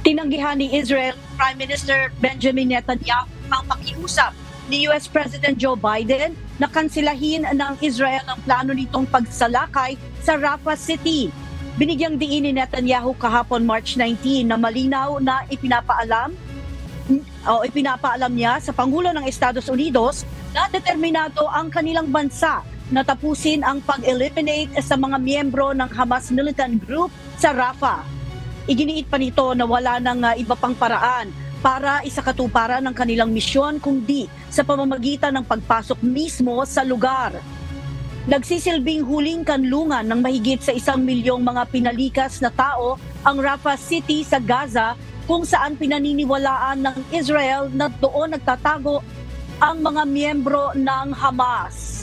Tinanggihan ni Israel Prime Minister Benjamin Netanyahu ang pakiusap ni US President Joe Biden na kansilahin ng Israel ang plano nitong pagsalakay sa Rafah City. Binigyang diin ni Netanyahu kahapon March 19 na malinaw na ipinapaalam niya sa Pangulo ng Estados Unidos na determinado ang kanilang bansa na tapusin ang pag-eliminate sa mga miyembro ng Hamas militant group sa Rafah. Iginiit pa nito na wala nang iba pang paraan para isakatuparan ng kanilang misyon kundi sa pamamagitan ng pagpasok mismo sa lugar. Nagsisilbing huling kanlungan ng mahigit sa 1 milyong mga pinalikas na tao ang Rafah City sa Gaza, kung saan pinaniniwalaan ng Israel na doon nagtatago ang mga miyembro ng Hamas.